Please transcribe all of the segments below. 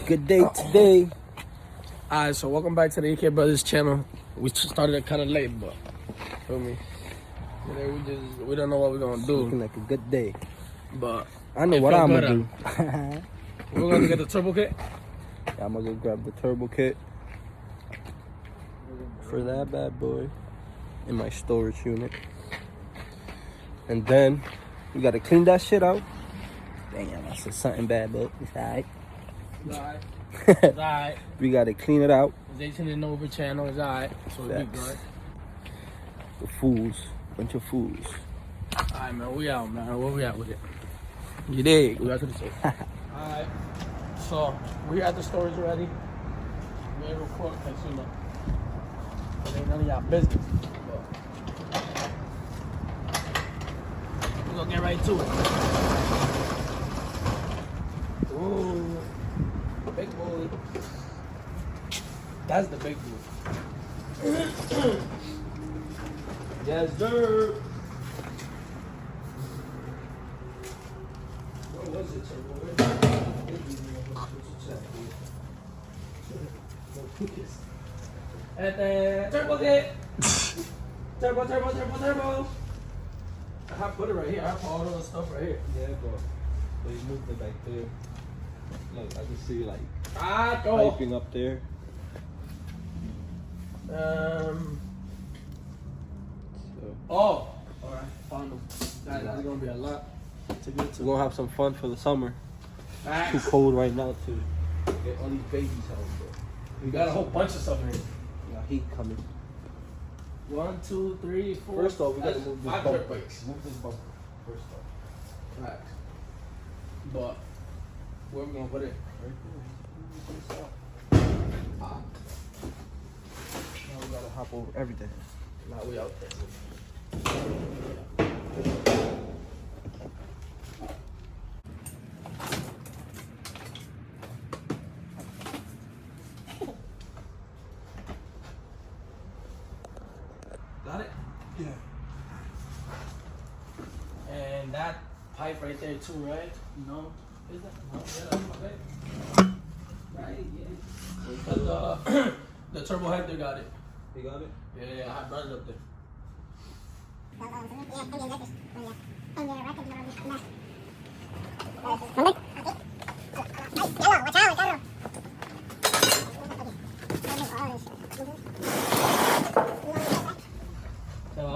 Good day today. Alright, so welcome back to the AK Brothers channel. We started it kind of late, but feel me? Today we don't know what we're gonna do. Looking like a good day. But I know what I'm gonna do. We're gonna get the turbo kit. Yeah, I'm gonna go grab the turbo kit for that bad boy in my storage unit. And then we gotta clean that shit out. Damn, I said something bad, but it's alright. It's alright. We gotta clean it out. It's 18 and over channel. It's alright. So it'll be good. The fools, bunch of fools. Alright, man. We out, man. Where we at with it? You dig? We got to the store. Alright. So we at the storage already. We ain't record because you know it ain't none of y'all business. But we're gonna get right to it. Ooh, big boy. That's the big boy. Yes, sir. What was it, sir? And then turbo kit. Turbo. I put it right here. I put all the stuff right here. Yeah, bro. So you moved it back there. Look, I can see like Go. piping up there. All right. Found them. That's gonna be a lot to get to. We're gonna have some fun for the summer. Facts. Too cold right now to get all these babies out, bro. We got a whole bunch of stuff in here. We got heat coming. 1, 2, 3, 4. First off, we gotta move this 5 bumper. dirt bikes. Move this bumper. First off. Facts. But where we gonna put it? Now we gotta hop over everything. Now we out there. Got it? Yeah. And that pipe right there too, right? No? Is that? No, yeah, that's my pipe. Right, yeah. Because the turbo Hector got it. You got it? Yeah, I brought it up there.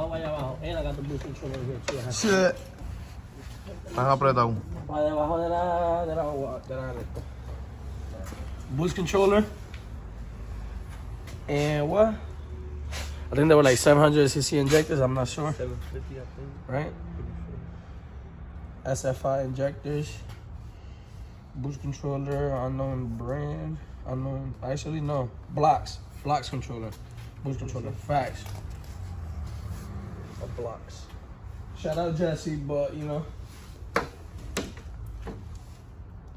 Vaya abajo. Él acá te puso un chulo de Shit. Están apretados. para debajo de la boost controller. And what? I think they were like 700cc injectors, I'm not sure. 750, I think. Right? SFI injectors. Boost controller, unknown brand. Unknown, actually no. Blocks controller. Boost controller, facts. Of blocks. Shout out Jesse, but you know.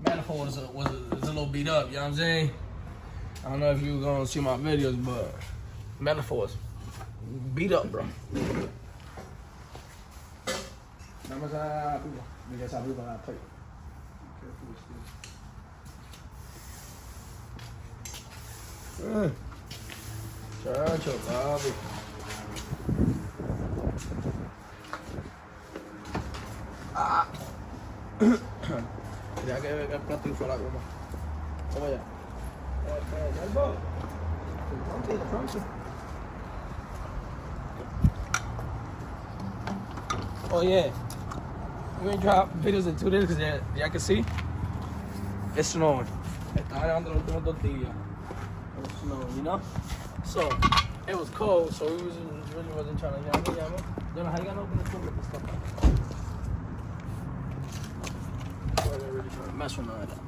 Manifold is a little beat up, you know what I'm saying? I don't know if you're gonna see my videos, but manifold's beat up, bro. Vamos a because I believe I play. Chacho, papi. Ya que el plástico fue la goma. Vamos allá. Oh yeah. We're gonna drop videos in 2 days because y'all can see it's snowing. Está grabando los últimos 2 días. It was snowing, you know? So it was cold, so we really wasn't trying to llama. Don't know how you gonna open the door with this stuff. Really trying to mess with none of that.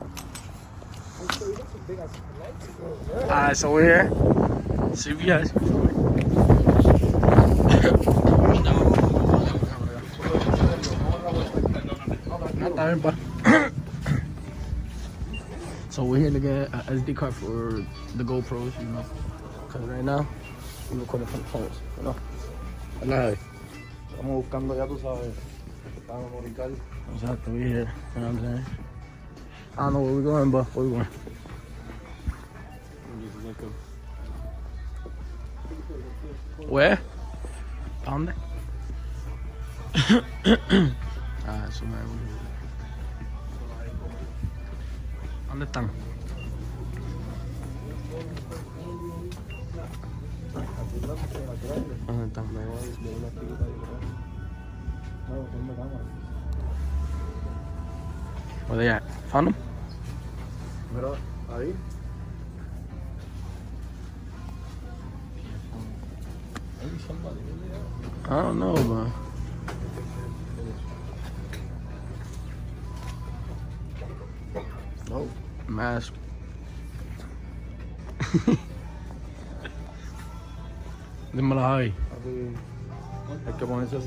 Alright, so we're here. CVS. So we're here to get an SD card for the GoPros, you know. Because right now, we're recording from the phones, you know. Alive. Estamos buscando, ya tú sabes. Estamos por brincar. Exactly, we here. You know what I'm saying? I don't know where we're going, but where we going? Where? ¿A dónde? Ah, eso me gusta. ¿Dónde están? ¿Dónde están? Where they at? Found them? Mira, ahí. I don't know, man. No. Mask. Dímelo ahí. Hay que ponerse